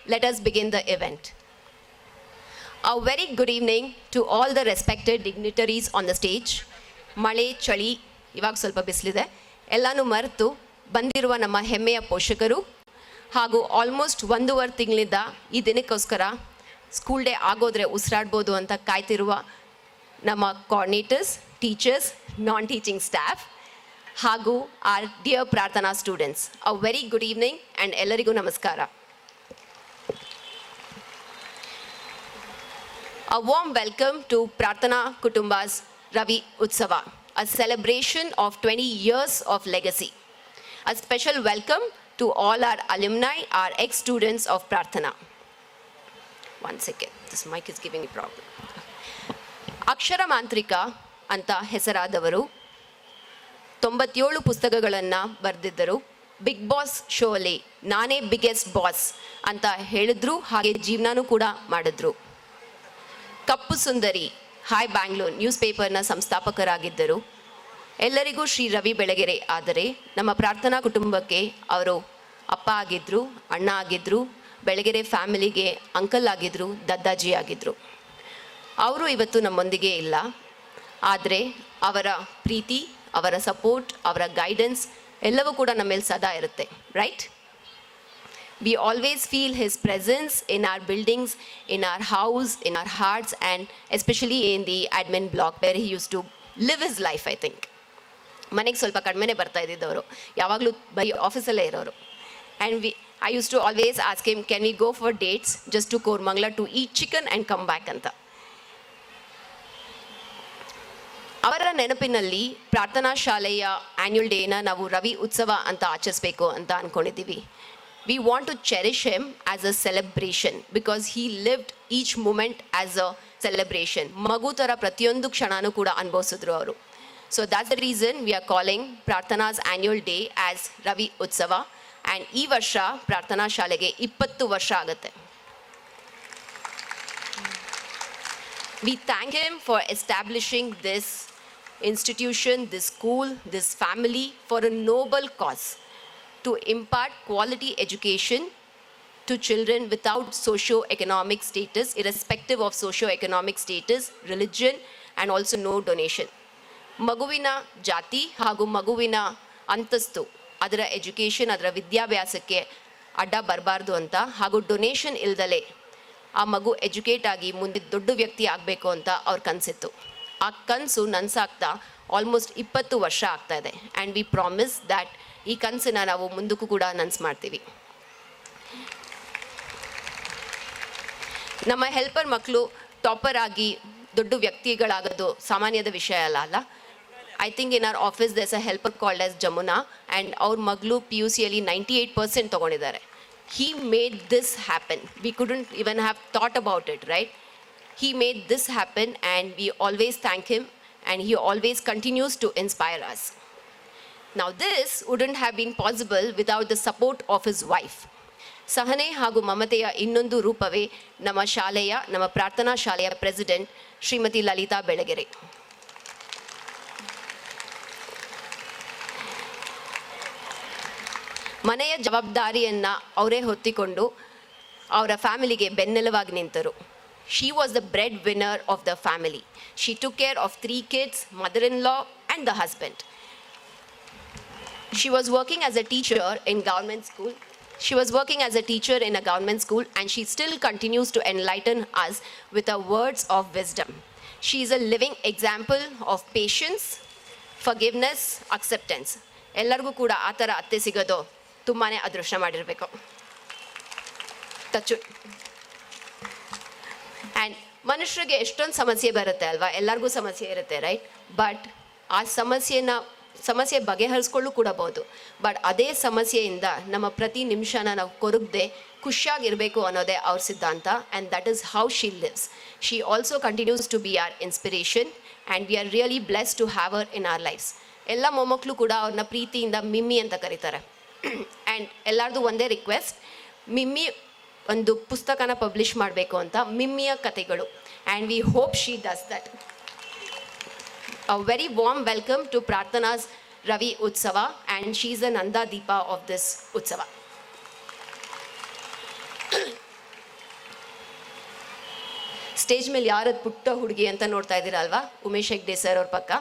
let us begin the event. A very good evening to all the respected dignitaries on the stage. ಮಳೆ ಚಳಿ ಇವಾಗ ಸ್ವಲ್ಪ ಬಿಸಿಲಿದೆ ಎಲ್ಲನೂ ಮರೆತು ಬಂದಿರುವ ನಮ್ಮ ಹೆಮ್ಮೆಯ ಪೋಷಕರು ಹಾಗೂ ಆಲ್ಮೋಸ್ಟ್ 1.5 ತಿಂಗಳಿಂದ ಈ ದಿನಕ್ಕೋಸ್ಕರ ಸ್ಕೂಲ್ ಡೇ ಆಗೋದ್ರೆ ಉಸಿರಾಡ್ಬೋದು ಅಂತ ಕಾಯ್ತಿರುವ ನಮ್ಮ ಕೋಆರ್ಡಿನೇಟರ್ಸ್, ಟೀಚರ್ಸ್, ನಾನ್ ಟೀಚಿಂಗ್ ಸ್ಟಾಫ್ ಹಾಗೂ ಆರ್ ಡಿಯರ್ ಪ್ರಾರ್ಥನಾ students, a very good evening and ಎಲ್ಲರಿಗೂ ನಮಸ್ಕಾರ. A warm welcome to Prarthana Kutumba's Raviutsava, a celebration of 20 years of legacy. A special welcome to all our alumni, our ex-students of Prarthana. One second, this mic is giving me problem. Akshara Mantrika anta ಹೆಸರಾದವರು 97 ಪುಸ್ತಕಗಳನ್ನು ಬರೆದಿದ್ದರು. Big boss show ಅಲ್ಲಿ ನಾನೇ biggest boss ಅಂತ ಹೇಳಿದ್ರು, ಹಾಗೆ ಜೀವನನೂ ಕೂಡ ಮಾಡಿದ್ರು. ಕಪ್ಪು ಸುಂದರಿ hi Bangalore news ಪೇಪರ್ನ ಸಂಸ್ಥಾಪಕರಾಗಿದ್ದರು. ಎಲ್ಲರಿಗೂ ಶ್ರೀ ರವಿ ಬೆಳಗೆರೆ ಆದರೆ ನಮ್ಮ ಪ್ರಾರ್ಥನಾ ಕುಟುಂಬಕ್ಕೆ ಅವರು ಅಪ್ಪ ಆಗಿದ್ದರು, ಅಣ್ಣ ಆಗಿದ್ದರು, ಬೆಳಗೆರೆ ಫ್ಯಾಮಿಲಿಗೆ ಅಂಕಲ್ ಆಗಿದ್ದರು, ದದ್ದಾಜಿ ಆಗಿದ್ದರು. ಅವರು ಇವತ್ತು ನಮ್ಮೊಂದಿಗೆ ಇಲ್ಲ, ಆದರೆ ಅವರ ಪ್ರೀತಿ, ಅವರ ಸಪೋರ್ಟ್, ಅವರ ಗೈಡೆನ್ಸ್ ಎಲ್ಲವೂ ಕೂಡ ನಮ್ಮ ಮೇಲೆ ಸದಾ ಇರುತ್ತೆ, right? We always feel his presence in our buildings, in our house, in our hearts, and especially in the admin block where he used to live his life, I think. ಮನೆಗೆ ಸ್ವಲ್ಪ ಕಡಿಮೆನೇ ಬರ್ತಾ ಇದ್ದಿದ್ದವರು, ಯಾವಾಗಲೂ ಬೈ ಆಫೀಸಲ್ಲೇ ಇರೋರು. And I used to always ask him, can we go for dates just to Koramangala to eat chicken and come back ಅಂತ. ಅವರ ನೆನಪಿನಲ್ಲಿ ಪ್ರಾರ್ಥನಾ ಶಾಲೆಯ ಆ್ಯನ್ಯುವಲ್ ಡೇನ ನಾವು ರವಿ ಉತ್ಸವ ಅಂತ ಆಚರಿಸಬೇಕು ಅಂತ ಅಂದ್ಕೊಂಡಿದ್ದೀವಿ. We want to cherish him as a celebration because he lived each moment as a celebration. ಮಗು ಥರ ಪ್ರತಿಯೊಂದು ಕ್ಷಣನೂ ಕೂಡ ಅನುಭವಿಸಿದ್ರು ಅವರು. So that's the reason we are calling Prarthana's annual day as Ravi Utsava. And ಈ ವರ್ಷ ಪ್ರಾರ್ಥನಾ ಶಾಲೆಗೆ 20 ವರ್ಷ ಆಗುತ್ತೆ. We thank him for establishing this institution, this school, this family for a noble cause, to impart quality education to children without socio-economic status, irrespective of socio-economic status, religion, and also no donation. ಮಗುವಿನ ಜಾತಿ ಹಾಗೂ ಮಗುವಿನ ಅಂತಸ್ತು, ಅದರ education, ಅದರ ವಿದ್ಯಾಭ್ಯಾಸಕ್ಕೆ ಅಡ್ಡ ಬರಬಾರ್ದು ಅಂತ, ಹಾಗೂ ಡೊನೇಷನ್ ಇಲ್ದಲೆ ಆ ಮಗು ಎಜುಕೇಟ್ ಆಗಿ ಮುಂದೆ ದೊಡ್ಡ ವ್ಯಕ್ತಿ ಆಗಬೇಕು ಅಂತ ಅವ್ರ ಕನಸಿತ್ತು. ಆ ಕನಸು ನನಸಾಗ್ತಾ ಆಲ್ಮೋಸ್ಟ್ 20 ವರ್ಷ ಆಗ್ತಾ ಇದೆ. ಆ್ಯಂಡ್ ವಿ ಪ್ರಾಮಿಸ್ ದ್ಯಾಟ್ ಈ ಕನಸನ್ನ ನಾವು ಮುಂದಕ್ಕೂ ಕೂಡ ನನಸು ಮಾಡ್ತೀವಿ. ನಮ್ಮ ಹೆಲ್ಪರ್ ಮಕ್ಕಳು ಟಾಪರ್ ಆಗಿ ದೊಡ್ಡ ವ್ಯಕ್ತಿಗಳಾಗೋದು ಸಾಮಾನ್ಯದ ವಿಷಯ ಅಲ್ಲ. I think in our office there's a helper called as Jamuna, and ಅವ್ರ ಮಗಳು PUCಯಲ್ಲಿ 98% ತೊಗೊಂಡಿದ್ದಾರೆ. He made this happen. We couldn't even have thought about it, right? He made this happen and we always thank him, and he always continues to inspire us. Now this wouldn't have been possible without the support of his wife. ಸಹನೆ ಹಾಗೂ ಮಮತೆಯ ಇನ್ನೊಂದು ರೂಪವೇ ನಮ್ಮ ಶಾಲೆಯ, ನಮ್ಮ ಪ್ರಾರ್ಥನಾ ಶಾಲೆಯ ಪ್ರೆಸಿಡೆಂಟ್ ಶ್ರೀಮತಿ ಲಲಿತಾ ಬೆಳಗೆರೆ. ಮನೆಯ ಜವಾಬ್ದಾರಿಯನ್ನು ಅವರೇ ಹೊತ್ತಿಕೊಂಡು ಅವರ ಫ್ಯಾಮಿಲಿಗೆ ಬೆನ್ನೆಲುವಾಗಿ ನಿಂತರು. She was the breadwinner of the family. She took care of 3 kids, mother-in-law, and the husband. She was working as a teacher in government school. And she still continues to enlighten us with her words of wisdom. She is a living example of patience, forgiveness, acceptance. ಎಲ್ಲರಿಗೂ ಕೂಡ ಆ ಥರ ಅತ್ತೆ ಸಿಗೋದು ತುಂಬಾ ಅದೃಷ್ಟ ಮಾಡಿರಬೇಕು. Touch. And ಮನುಷ್ಯರಿಗೆ ಎಷ್ಟೊಂದು ಸಮಸ್ಯೆ ಬರುತ್ತೆ ಅಲ್ವಾ, ಎಲ್ಲರಿಗೂ ಸಮಸ್ಯೆ ಇರುತ್ತೆ, ರೈಟ್? ಬಟ್ ಆ ಸಮಸ್ಯೆ ಬಗೆಹರಿಸ್ಕೊಳ್ಳು ಕೂಡ ಬೋದು. ಬಟ್ ಅದೇ ಸಮಸ್ಯೆಯಿಂದ ನಮ್ಮ ಪ್ರತಿ ನಿಮಿಷನ ನಾವು ಕೊರಗದೆ ಖುಷಿಯಾಗಿರಬೇಕು ಅನ್ನೋದೇ ಅವ್ರ ಸಿದ್ಧಾಂತ. And that is how she lives. She also continues to be our inspiration and we are really blessed to have her in our lives. ಎಲ್ಲ ಮೊಮ್ಮಕ್ಕಳು ಕೂಡ ಅವ್ರನ್ನ ಪ್ರೀತಿಯಿಂದ ಮಿಮ್ಮಿ ಅಂತ ಕರೀತಾರೆ. ಆ್ಯಂಡ್ ಎಲ್ಲರದು ಒಂದೇ ರಿಕ್ವೆಸ್ಟ್, ಮಿಮ್ಮಿ ಒಂದು ಪುಸ್ತಕನ ಪಬ್ಲಿಷ್ ಮಾಡಬೇಕು ಅಂತ, ಮಿಮ್ಮಿಯ ಕಥೆಗಳು. And we hope she does that. A very warm welcome to Prarthana's Ravi Utsava, and she is the Nanda Deepa of this Utsava. Stage ಮೇಲೆ ಯಾರದು ಪುಟ್ಟ ಹುಡುಗಿ ಅಂತ ನೋಡ್ತಾ ಇದ್ದೀರಾ ಅಲ್ವಾ, ಉಮೇಶ್ ಹೆಗ್ಡೆ ಸರ್ ಅವ್ರ ಪಕ್ಕ.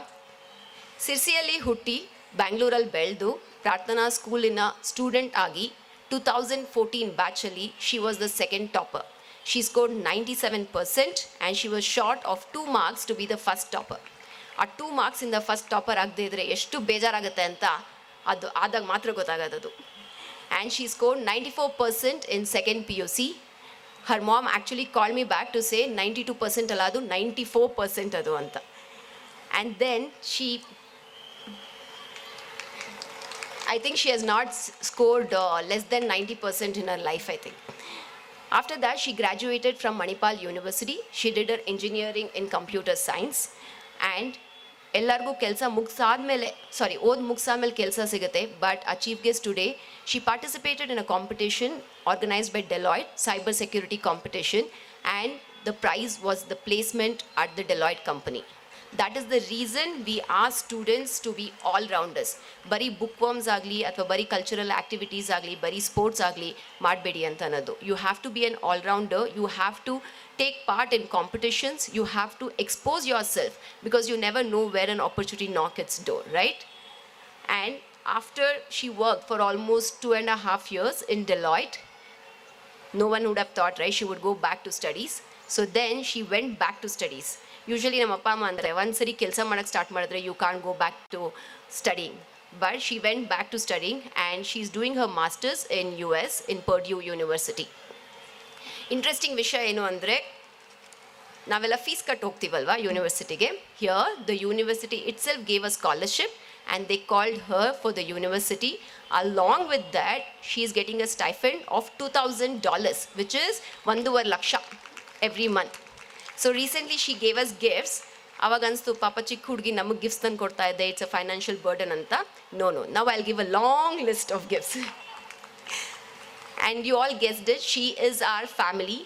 ಸಿರ್ಸಿಯಲ್ಲಿ ಹುಟ್ಟಿ ಬ್ಯಾಂಗ್ಳೂರಲ್ಲಿ ಬೆಳೆದು ಪ್ರಾರ್ಥನಾ ಸ್ಕೂಲಿನ ಸ್ಟೂಡೆಂಟ್ ಆಗಿ 2014 ಬ್ಯಾಚಲ್ಲಿ she was the second topper. She scored 97% and she was short of 2 marks to be the first topper. ಆ 2 marksಯಿಂದ ಫಸ್ಟ್ ಟಾಪರ್ ಆಗದೆ ಇದ್ದರೆ ಎಷ್ಟು ಬೇಜಾರಾಗುತ್ತೆ ಅಂತ ಅದು ಆದಾಗ ಮಾತ್ರ ಗೊತ್ತಾಗೋದದು. And she scored 94% in second PUC. Her mom actually call me back to say 92% ಅಲ್ಲ, ಅದು 94% ಅದು ಅಂತ. And then I think she has not scored less than 90% in her life, I think. After that, she graduated from Manipal University. She did her engineering in computer science. And ಎಲ್ಲರಿಗೂ ಕೆಲಸ ಓದ್ ಮುಗಿಸಾದ್ಮೇಲೆ ಕೆಲಸ ಸಿಗುತ್ತೆ. But ಆ chief guest today, she participated in a competition organised by Deloitte, cyber security competition, and the prize was the placement at the Deloitte company. That is the reason we ask students to be all-rounders. ಬರೀ book worms ಆಗಲಿ ಅಥವಾ ಬರೀ cultural activities ಆಗಲಿ ಬರೀ sports ಆಗಲಿ ಮಾಡಬೇಡಿ ಅಂತ ಅನ್ನೋದು. You have to be an allrounder. You have to take part in competitions. You have to expose yourself because you never know where an opportunity knocks its door, right? And after she worked for almost 2.5 years in Deloitte, no one would have thought, right, she would go back to studies. So then she went back to studies. Usually ನಮ್ಮ ಅಪ್ಪ ಅಮ್ಮ ಅಂದರೆ ಒಂದ್ಸರಿ ಕೆಲಸ ಮಾಡೋಕ್ಕೆ start ಮಾಡಿದ್ರೆ you can't go back to studying. But she went back to studying and she's doing her masters in US in Purdue University. Interesting ವಿಷಯ ಏನು ಅಂದರೆ, ನಾವೆಲ್ಲ ಫೀಸ್ ಕಟ್ಟಿ ಹೋಗ್ತೀವಲ್ವಾ ಯೂನಿವರ್ಸಿಟಿಗೆ. Here the university itself gave a scholarship and they called her for the university. Along with that she is getting a stipend of $2,000 which is 1.5 lakh every month. So recently she gave us gifts. ಅವಾಗ ಅನಿಸ್ತು ಪಾಪ ಚಿಕ್ಕ ಹುಡುಗಿ ನಮಗೆ gifts ತಂದು ಕೊಡ್ತಾ ಇದೆ, it's a financial burden ಅಂತ. No, now I will give a long list of gifts. And you all guessed it, she is our family.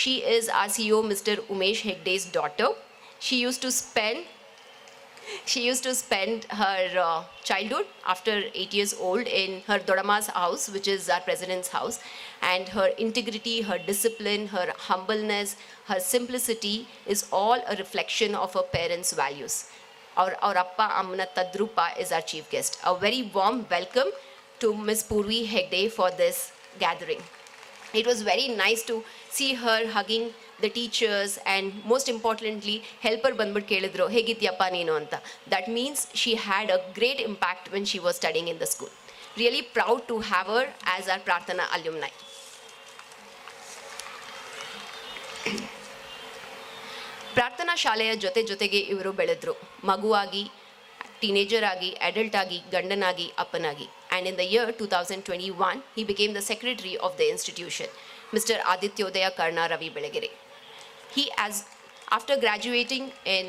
She is our CEO, Mr. Umesh Hegde's daughter. She used to spend her childhood after 8 years old in her Dodama's house, which is our president's house. And her integrity, her discipline, her humbleness, her simplicity is all a reflection of her parents' values. Our Appa Ammana Tadrupa is our chief guest. A very warm welcome to Ms. Purvi Hegde for this gathering. It was very nice to see her hugging the teachers and most importantly helper ಬಂದ್ಬಿಟ್ಟು ಕೇಳಿದ್ರು ಹೇಗಿದ್ಯಪ್ಪ ನೀನು ಅಂತ. That means she had a great impact when she was studying in the school. Really proud to have her as our Prarthana alumni. ಪ್ರಾರ್ಥನಾ ಶಾಲೆಯ ಜೊತೆಗೆ ಇವರು ಬೆಳೆದ್ರು. ಮಗುವಾಗಿ, ಟೀನೇಜರ್ ಆಗಿ, ಅಡಲ್ಟ್ ಆಗಿ, ಗಂಡನಾಗಿ, ಅಪ್ಪನಾಗಿ. And in the year 2021, he became the secretary of the institution, Mr. Adityodaya Karna Ravi Belagere. After graduating in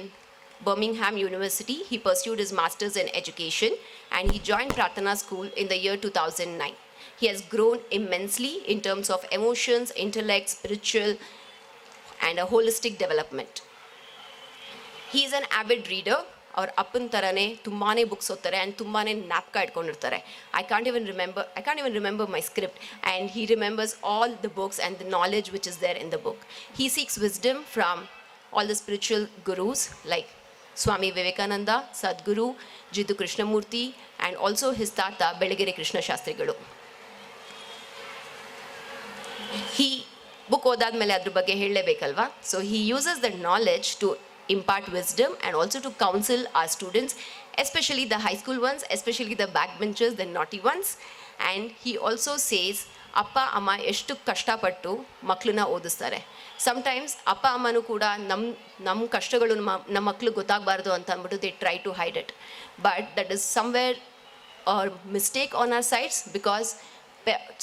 Birmingham University, he pursued his master's in education and he joined Prarthana School in the year 2009. He has grown immensely in terms of emotions, intellect, spiritual, and a holistic development. He is an avid reader. ಅವ್ರ ಅಪ್ಪನ ಥರನೇ ತುಂಬಾ books ಓದ್ತಾರೆ and ತುಂಬಾ ಜ್ಞಾಪಕ ಇಟ್ಕೊಂಡಿರ್ತಾರೆ. I can't even remember my script and he remembers all the books and the knowledge which is there in the book. He seeks wisdom from all the spiritual gurus like Swami Vivekananda, Sadguru, Jiddu Krishnamurti and also his tata Belagere Krishna Shastrigalu. He book ಓದಾದ್ಮೇಲೆ ಅದ್ರ ಬಗ್ಗೆ ಹೇಳಲೇಬೇಕಲ್ವಾ. So he uses the knowledge to impart wisdom and also to counsel our students, especially the high school ones, especially the backbenchers, the naughty ones. And he also says, ಅಪ್ಪ ಅಮ್ಮ ಎಷ್ಟು ಕಷ್ಟಪಟ್ಟು ಮಕ್ಕಳನ್ನ ಓದಿಸ್ತಾರೆ. Sometimes ಅಪ್ಪ ಅಮ್ಮನೂ ಕೂಡ ನಮ್ಮ ಕಷ್ಟಗಳು ನಮ್ಮ ಮಕ್ಳಿಗೆ ಗೊತ್ತಾಗಬಾರ್ದು ಅಂತ ಅಂದ್ಬಿಟ್ಟು they try to hide it. But that is somewhere mistake on our sides because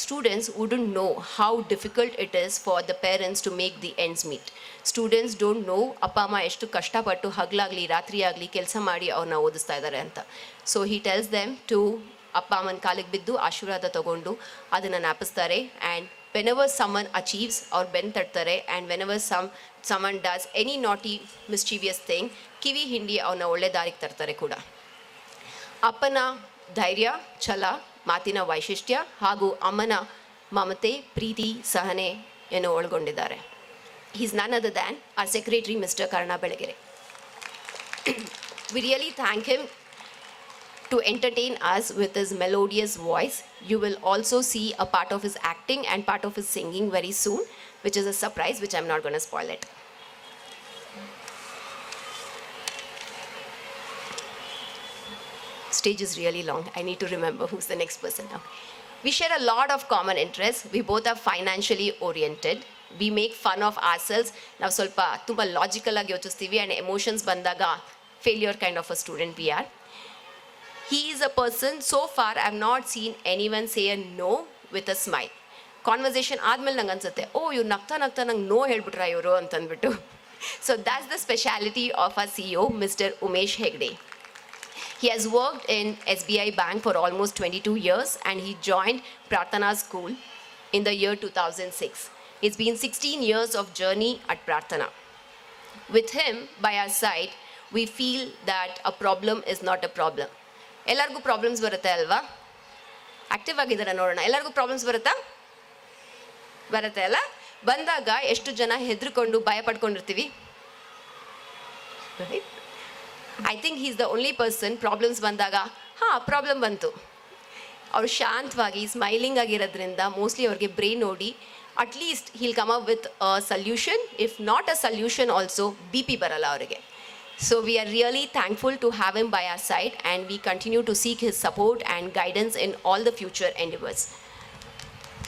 students wouldn't know how difficult it is for the parents to make the ends meet. Students don't know appa amma eshtu kashtapattu haglaagli ratri agli kelsa ಮಾಡಿ ಅವ್ರನ್ನ ಓದಿಸ್ತಾ ಇದ್ದಾರೆ ಅಂತ. So he tells them to ಅಪ್ಪ ಅಮ್ಮನ ಕಾಲಿಗೆ ಬಿದ್ದು ಆಶೀರ್ವಾದ ತಗೊಂಡು ಅದನ್ನು ಜ್ಞಾಪಿಸ್ತಾರೆ. ಆ್ಯಂಡ್ whenever someone achieves ಅವ್ರು ಬೆನ್ನು ತಟ್ತಾರೆ and whenever someone does any naughty mischievous thing ಕಿವಿ ಹಿಂಡಿ ಅವನ್ನ ಒಳ್ಳೆ ದಾರಿಗೆ ತರ್ತಾರೆ ಕೂಡ. ಅಪ್ಪನ ಧೈರ್ಯ, ಛಲ, ಮಾತಿನ ವೈಶಿಷ್ಟ್ಯ ಹಾಗೂ ಅಮ್ಮನ ಮಮತೆ, ಪ್ರೀತಿ, ಸಹನೆಯನ್ನು ಒಳಗೊಂಡಿದ್ದಾರೆ. He's none other than our secretary, Mr. Belagere. We really thank him to entertain us with his melodious voice. You will also see a part of his acting and part of his singing very soon, which is a surprise, which I'm not going to spoil it. Stage is really long. I need to remember who's the next person now. We share a lot of common interests. We both are financially oriented. We make fun of ourselves. Now, solpa tumba logical agi yochistivi and emotions bandaga failure kind of a student we are. He is a person, so far I've not seen anyone say a no with a smile. Conversation ಆದ್ಮೇಲೆ ನಂಗೆ ಅನ್ಸುತ್ತೆ ಇವ್ರು ನಗ್ತಾ ನಗ್ತಾ ನಂಗೆ no ಹೇಳ್ಬಿಟ್ರ ಇವರು ಅಂತಂದ್ಬಿಟ್ಟು. So that's the speciality of our CEO, Mr. Umesh Hegde. He has worked in SBI Bank for almost 22 years and he joined Prarthana School in the year 2006. It's been 16 years of journey at Prarthana. With him by our side, we feel that a problem is not a problem. ಎಲ್ಲರಿಗೂ problems ಬರುತ್ತೆ ಅಲ್ವಾ? Active ಆಗಿದ್ದಾರೆ ನೋಡೋಣ. ಎಲ್ಲರಿಗೂ problems ಬರುತ್ತಾ? ಬರುತ್ತೆ ಅಲ್ಲ? ಬಂದಾಗ ಎಷ್ಟು ಜನ ಹೆದರ್ಕೊಂಡು ಭಯ ಪಡ್ಕೊಂಡಿರ್ತೀವಿ? I think he is the only person problems ಬಂದಾಗ ಪ್ರಾಬ್ಲಮ್ ಬಂತು ಅವ್ರು ಶಾಂತವಾಗಿ ಸ್ಮೈಲಿಂಗ್ ಆಗಿರೋದ್ರಿಂದ ಮೋಸ್ಟ್ಲಿ ಅವ್ರಿಗೆ ಬ್ರೈನ್ ನೋಡಿ at least he'll come up with a solution. If not a solution also BP ಬರಲ್ಲ ಅವರಿಗೆ. So we are really thankful to have him by our side and we continue to seek his support and guidance in all the future endeavors.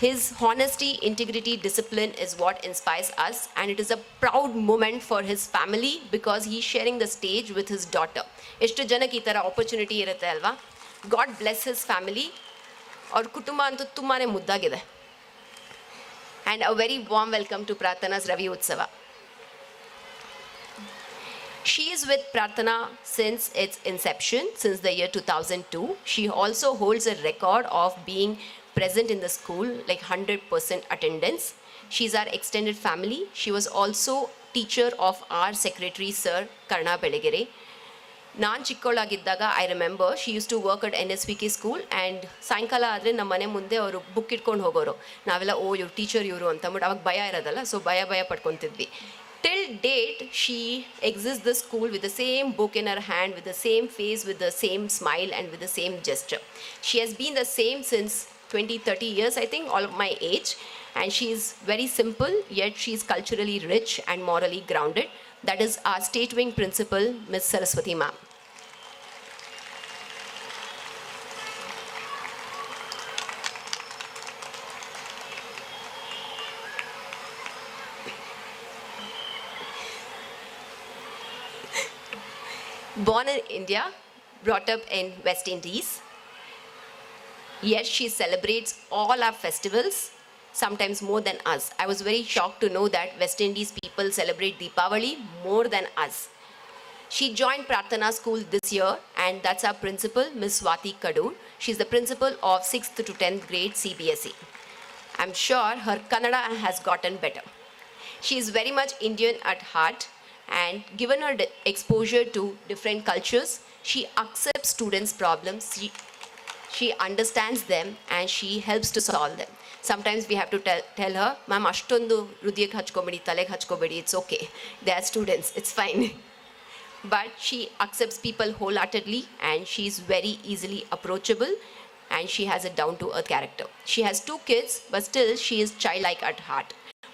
His honesty, integrity, discipline is what inspires us and it is a proud moment for his family because he is sharing the stage with his daughter. Eshtu janaki ee tara opportunity irutte alva? God bless his family. Aur kutumba antu tummane muddagide. And a very warm welcome to Prarthana's Raviutsava. She is with Prarthana since its inception, since the year 2002. She also holds a record of being present in the school, like 100% attendance. She's our extended family. She was also teacher of our secretary, Sir Belagere. ನಾನು ಚಿಕ್ಕವಳಾಗಿದ್ದಾಗ I remember she use to work at NSVK school and ಸಾಯಂಕಾಲ ಆದರೆ ನಮ್ಮ ಮನೆ ಮುಂದೆ ಅವರು book ಇಟ್ಕೊಂಡು ಹೋಗೋರು. ನಾವೆಲ್ಲ ಇವ್ರು ಟೀಚರ್ ಇವರು ಅಂತಂದ್ಬಿಟ್ಟು ಅವಾಗ ಭಯ ಇರೋದಲ್ಲ, ಸೊ ಭಯ ಪಡ್ಕೊತಿದ್ವಿ. Till date, she exits the school with the same book in her hand, with the same face, with the same smile and with the same gesture. She has been the same since 20-30 years, I think, all of my age. And she is very simple, yet she is culturally rich and morally grounded. That is our state wing principal, Ms. Saraswati ma'am. Born in India, brought up in West Indies. Yes, she celebrates all our festivals, sometimes more than us. I was very shocked to know that West Indies people celebrate Deepavali more than us. She joined Prarthana School this year and that's our principal, Ms. Swati Kadur. She's the principal of 6th to 10th grade CBSE. I'm sure her Kannada has gotten better. She is very much Indian at heart. And given her exposure to different cultures, she accepts students' problems, she understands them and she helps to solve them. Sometimes we have to tell her, ma'am, ashtondu hrudayak hachkobedi, taleg hachkobedi, it's okay. They are students, it's fine. But she accepts people wholeheartedly and she is very easily approachable and she has a down-to-earth character. She has 2 kids, but still she is childlike at heart.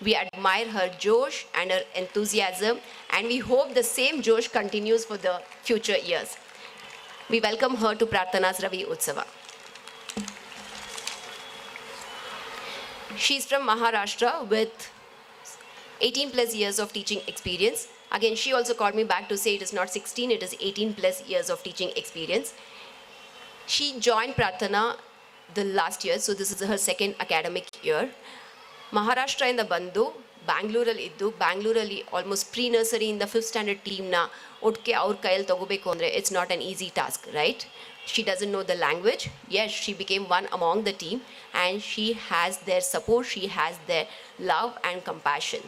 We admire her josh and her enthusiasm and we hope the same josh continues for the future years. We welcome her to Prarthana's Raviutsava. She's from Maharashtra with 18 plus years of teaching experience. Again, she also called me back to say it is not 16, it is 18 plus years of teaching experience. She joined Prarthana the last year, so this is her second academic year. ಮಹಾರಾಷ್ಟ್ರದಿಂದ ಬಂದು ಬ್ಯಾಂಗ್ಳೂರಲ್ಲಿ ಇದ್ದು ಬ್ಯಾಂಗ್ಳೂರಲ್ಲಿ almost pre-nursery ಇಂದ 5th standard ಟೀಮ್ನ ಒಟ್ಟಿಗೆ ಅವ್ರ ಕೈಯಲ್ಲಿ ತಗೋಬೇಕು ಅಂದರೆ it's not an easy task, right? She doesn't know the language. Yes, she became one among the team and she has their support, she has their love and compassion.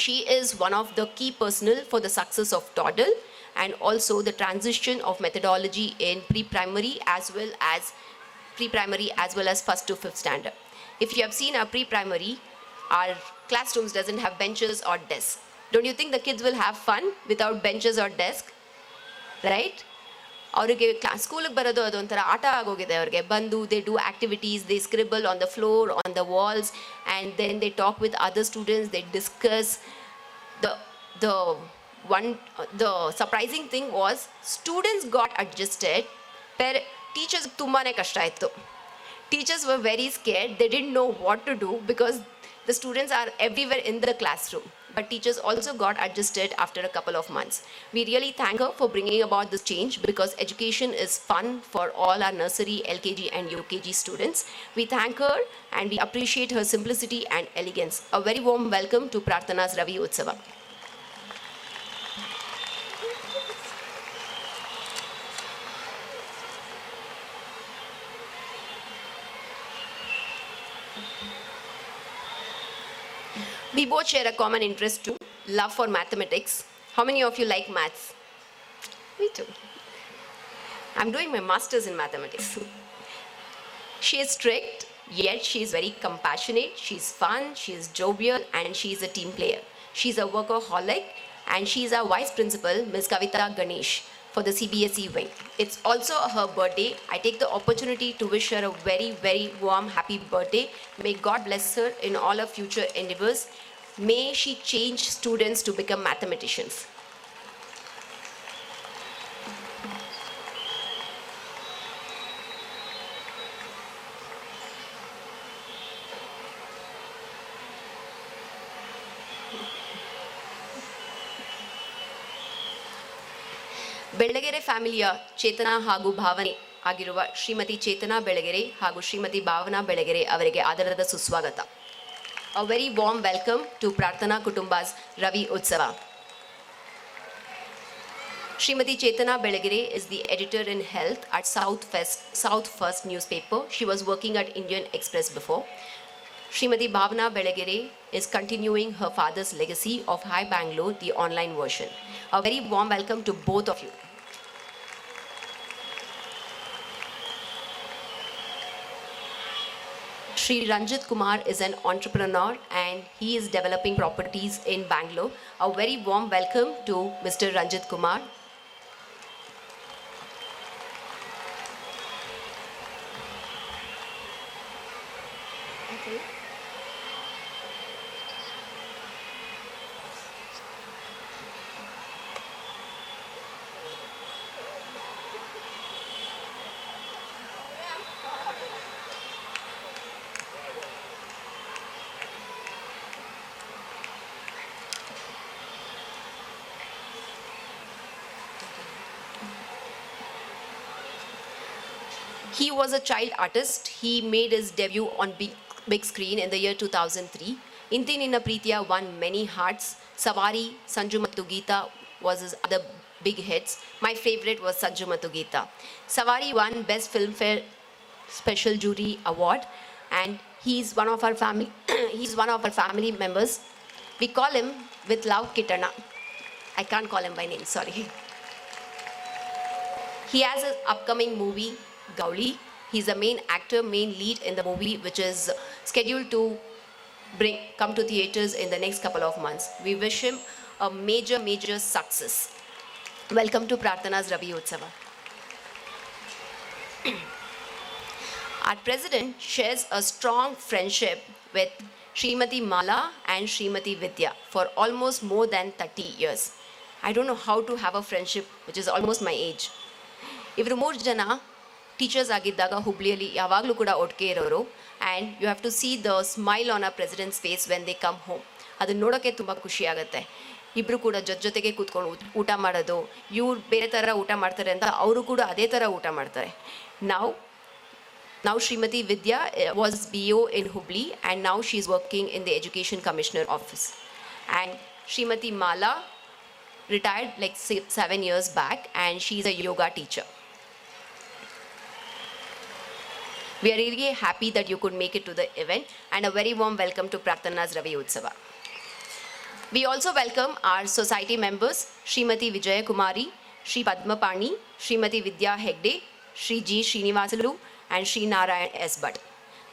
She is one of the key personnel for the success of TODL and also the transition of methodology in pre-primary as well as 1st to 5th standard. If you have seen our pre-primary, our classrooms doesn't have benches or desks. Don't you think the kids will have fun without benches or desk? Right? ಅವರಿಗೆ ಸ್ಕೂಲಿಗೆ ಬರೋದು ಅದೊಂಥರ ಆಟ ಆಗೋಗಿದೆ ಅವ್ರಿಗೆ. ಬಂದು they do activities, they scribble on the floor, on the walls, and then they talk with other students, they discuss. The surprising thing was students got adjusted. Teachers ತುಂಬಾನೇ ಕಷ್ಟ ಆಯಿತು. Teachers were very scared. They didn't know what to do because the students are everywhere in the classroom. But teachers also got adjusted after a couple of months. We really thank her for bringing about this change because education is fun for all our nursery, LKG and UKG students. We thank her and we appreciate her simplicity and elegance. A very warm welcome to Prarthana's Raviutsava. We both share a common interest too, love for mathematics. How many of you like maths? Me too. I'm doing my master's in mathematics. She is strict, yet she is very compassionate. She's fun, she's jovial, and she's a team player. She's a workaholic, and she's our vice principal, Ms. Kavita Ganesh, for the CBSE wing. It's also her birthday. I take the opportunity to wish her a very, very warm, happy birthday. May God bless her in all her future endeavors. May she change students to become mathematicians. Belagere ಫ್ಯಾಮಿಲಿಯ ಚೇತನ ಹಾಗೂ ಭಾವನೆ ಆಗಿರುವ ಶ್ರೀಮತಿ ಚೇತನಾ ಬೆಳಗೆರೆ ಹಾಗೂ ಶ್ರೀಮತಿ ಭಾವನಾ ಬೆಳಗೆರೆ ಅವರಿಗೆ ಆದರದ ಸುಸ್ವಾಗತ. A very warm welcome to Prarthana Kutumba's Raviutsava. Srimati Chetana Belagere is the editor in health at South First newspaper. She was working at Indian Express before. Srimati Bhavana Belagere is continuing her father's legacy of Hi Bangalore, the online version. A very warm welcome to both of you. Shri Ranjit Kumar is an entrepreneur and he is developing properties in Bangalore. A very warm welcome to Mr. Ranjit Kumar. Okay. He was a child artist. He made his debut on big screen in the year 2003. Inti Ninna Preetiya won many hearts. Savari, Sanju Mattu Geeta was his other big hits. My favorite was Sanju Mattu Geeta. Savari won Best Filmfare Special Jury Award and he's one of our family he's one of our family members. We call him with love Kitana. I can't call him by name, sorry. He has an upcoming movie Gauli. He's the main actor, main lead in the movie which is scheduled to come to theaters in the next couple of months. We wish him a major success. Welcome to Prarthana's Raviutsava. Our president shares a strong friendship with Srimati Mala and Srimati Vidya for almost more than 30 years. I don't know how to have a friendship which is almost my age. Ivru ಮೂರು ಜನ teachers ಆಗಿದ್ದಾಗ ಹುಬ್ಳಿಯಲ್ಲಿ ಯಾವಾಗಲೂ ಕೂಡ ಒಟ್ಟಿಗೆ ಇರೋರು and you have to see the smile on a president's face when they come home. ಅದನ್ನು ನೋಡೋಕ್ಕೆ ತುಂಬ ಖುಷಿ ಆಗುತ್ತೆ. ಇಬ್ಬರು ಕೂಡ ಜೊತೆಗೆ ಕೂತ್ಕೊಂಡು ಊಟ ಮಾಡೋದು, ಇವ್ರು ಬೇರೆ ಥರ ಊಟ ಮಾಡ್ತಾರೆ ಅಂತ ಅವರು ಕೂಡ ಅದೇ ಥರ ಊಟ ಮಾಡ್ತಾರೆ. Now Srimati Vidya was BO in Hubli and now she is working in the Education Commissioner office. And Srimati Mala retired like 7 years back and she is a yoga teacher. We are really happy that you could make it to the event and a very warm welcome to Prarthana's Raviutsava. We also welcome our society members, Srimati Vijaya Kumari, Shri Padma Pani, Srimati Vidya Hegde, Shri G. Srinivasalu, and Shri Narayan S. Bhatt.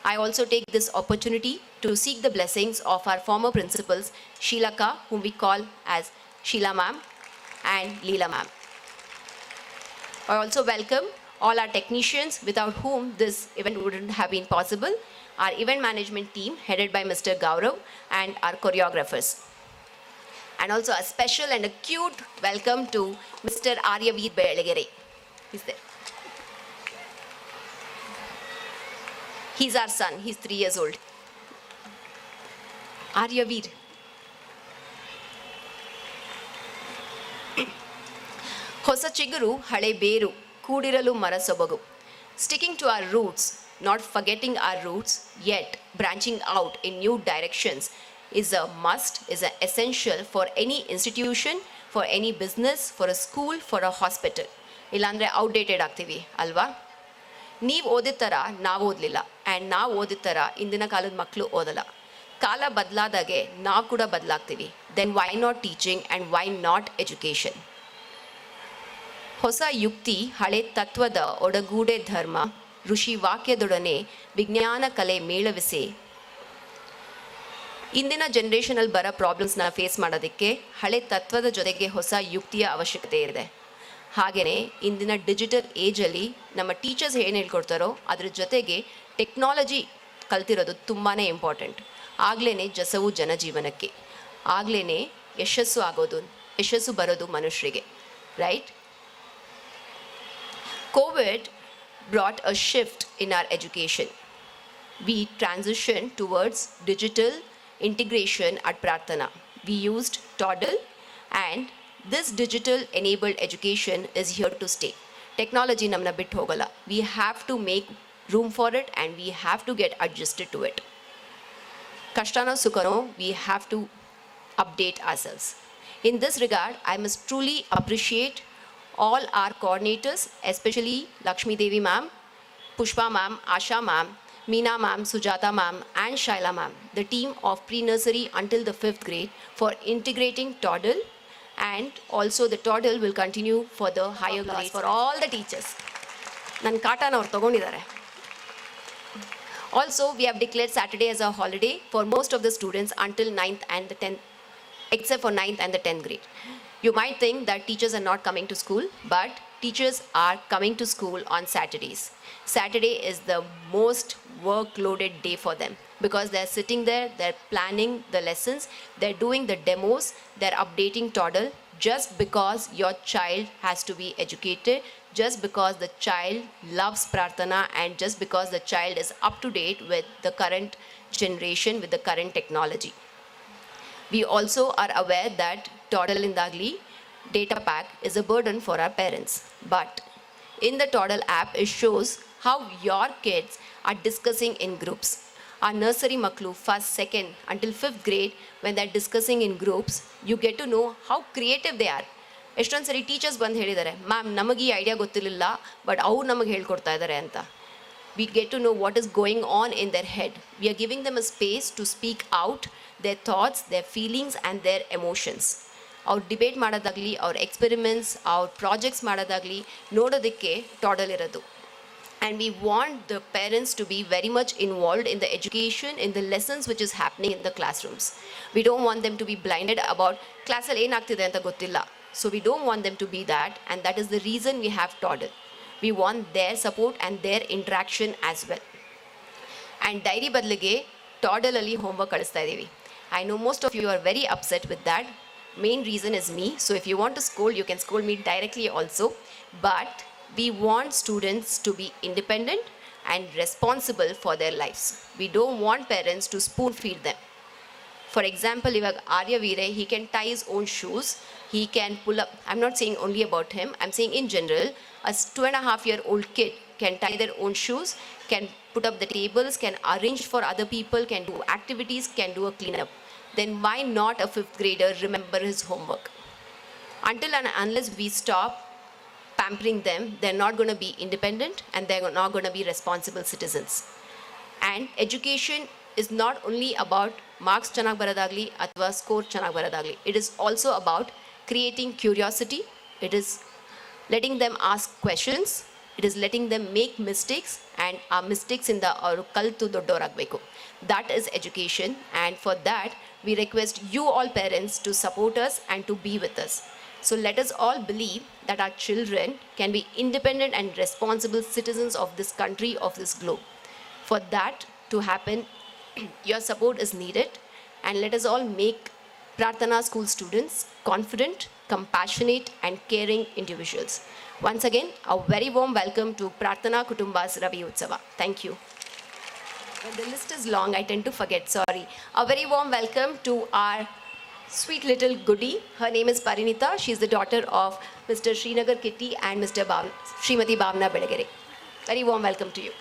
I also take this opportunity to seek the blessings of our former principals, Sheelaka, whom we call as Sheila ma'am, and Leela ma'am. I also welcome all our technicians without whom this event wouldn't have been possible, our event management team headed by Mr. Gaurav, and our choreographers. And also a special and a cute welcome to Mr. Ravi Belagere. He's there. He's our son. He's 3 years old. Aryaveer. ಹೊಸ ಚಿಗುರು ಹಳೆ ಬೇರು ಕೂಡಿರಲು ಮರ ಸೊಬಗು. Sticking to our roots, not forgetting our roots, yet branching out in new directions is a must, is an essential for any institution, for any business, for a school, for a hospital. ಇಲ್ಲಾಂದರೆ outdated ಆಗ್ತೀವಿ ಅಲ್ವಾ? ನೀವು ಓದಿದ ಥರ ನಾವು ಓದಲಿಲ್ಲ, and ನಾವು ಓದಿದ ಥರ ಇಂದಿನ ಕಾಲದ ಮಕ್ಕಳು ಓದಲ್ಲ. ಕಾಲ ಬದಲಾದಾಗೆ ನಾವು ಕೂಡ ಬದಲಾಗ್ತೀವಿ. Then why not teaching and why not education? ಹೊಸ ಯುಕ್ತಿ ಹಳೆ ತತ್ವದ ಒಡಗೂಡೆ ಧರ್ಮ ಋಷಿ ವಾಕ್ಯದೊಡನೆ ವಿಜ್ಞಾನ ಕಲೆ ಮೇಳವಿಸಿ. ಇಂದಿನ ಜನ್ರೇಷನಲ್ಲಿ ಬರೋ ಪ್ರಾಬ್ಲಮ್ಸ್ನ ಫೇಸ್ ಮಾಡೋದಕ್ಕೆ ಹಳೆ ತತ್ವದ ಜೊತೆಗೆ ಹೊಸ ಯುಕ್ತಿಯ ಅವಶ್ಯಕತೆ ಇದೆ. ಹಾಗೆಯೇ ಇಂದಿನ ಡಿಜಿಟಲ್ ಏಜಲ್ಲಿ ನಮ್ಮ ಟೀಚರ್ಸ್ ಏನು ಹೇಳ್ಕೊಡ್ತಾರೋ ಅದ್ರ ಜೊತೆಗೆ ಟೆಕ್ನಾಲಜಿ ಕಲ್ತಿರೋದು ತುಂಬಾ ಇಂಪಾರ್ಟೆಂಟ್. ಆಗ್ಲೇ ಜಸವು ಜನಜೀವನಕ್ಕೆ, ಆಗ್ಲೇ ಯಶಸ್ಸು ಬರೋದು ಮನುಷ್ಯರಿಗೆ, right? COVID brought a shift in our education. We transitioned towards digital integration at Prarthana. We used Toddle, and this digital enabled education is here to stay. Technology namna bit hogala. We have to make room for it and we have to get adjusted to it. Kashtano sukano, we have to update ourselves. In this regard, I must truly appreciate all our coordinators, especially Lakshmi Devi ma'am, Pushpa ma'am, Asha ma'am, Meena ma'am, Sujata ma'am, and Shaila ma'am, the team of pre-nursery until the 5th grade, for integrating Toddle, and also the Toddle will continue for the higher grades for all the teachers. Nan katana avaru tagondidare. Also, we have declared Saturday as a holiday for most of the students until 9th and the 10th, except for 9th and the 10th grade. You might think that teachers are not coming to school, but teachers are coming to school on Saturdays. Saturday is the most work-loaded day for them because they're sitting there, they're planning the lessons, they're doing the demos, they're updating Toddle, just because your child has to be educated, just because the child loves Prarthana, and just because the child is up to date with the current generation, with the current technology. We also are aware that Toddle Indagli data pack is a burden for our parents. But in the Toddle app, it shows how your kids are discussing in groups. Our nursery maklu, first, second, until 5th grade, when they're discussing in groups, you get to know how creative they are. ಎಷ್ಟೊಂದು ಸರಿ teachers ಬಂದು ಹೇಳಿದ್ದಾರೆ, ma'am ನಮಗೆ ಈ idea ಗೊತ್ತಿರಲಿಲ್ಲ, but ಅವ್ರು ನಮಗೆ ಹೇಳ್ಕೊಡ್ತಾ ಇದ್ದಾರೆ ಅಂತ. We get to know what is going on in their head. We are giving them a space to speak out their thoughts, their feelings, and their emotions. ಅವ್ರು ಡಿಬೇಟ್ ಮಾಡೋದಾಗಲಿ, ಅವ್ರ ಎಕ್ಸ್ಪೆರಿಮೆಂಟ್ಸ್, ಅವ್ರ ಪ್ರಾಜೆಕ್ಟ್ಸ್ ಮಾಡೋದಾಗಲಿ ನೋಡೋದಕ್ಕೆ Toddle ಇರೋದು. And we want the parents to be very much involved in the education, in the lessons which is happening in the classrooms. We don't want them to be blinded about ಕ್ಲಾಸಲ್ಲಿ ಏನಾಗ್ತಿದೆ ಅಂತ ಗೊತ್ತಿಲ್ಲ. So we don't want them to be that, and that is the reason we have Toddle. We want their support and their interaction as well. And dairy ಬದಲಿಗೆ Toddle-ಅಲ್ಲಿ homework ಕಳಿಸ್ತಾ ಇದ್ದೀವಿ. I know most of you are very upset with that. Main reason is me. So if you want to scold, you can scold me directly also. But we want students to be independent and responsible for their lives. We don't want parents to spoon feed them. For example, if Aryaveer, he can tie his own shoes. He can pull up. I'm not saying only about him. I'm saying in general, a 2.5-year-old kid can tie their own shoes, can put up the tables, can arrange for other people, can do activities, can do a cleanup. Then why not a 5th grader remember his homework? Until and unless we stop pampering them, they're not going to be independent and they're not going to be responsible citizens. And education is not only about marks chanag baradagli athwa score chanag baradagli. It is also about creating curiosity. It is letting them ask questions. It is letting them make mistakes, and our mistakes in the kaltu doddoragbeku. That is education, and for that we request you all parents to support us and to be with us. So let us all believe that our children can be independent and responsible citizens of this country, of this globe. For that to happen, your support is needed, and let us all make Prarthana school students confident, compassionate and caring individuals. Once again, a very warm welcome to Prarthana Kutumbas Raviutsava. Thank you. Well, the list is long, I tend to forget, sorry. A very warm welcome to our sweet little goodie. Her name is Parinita. She is the daughter of Mr. Srinagar Kitty and Mr. Srimati Bhavna Belagere. Very warm welcome to you.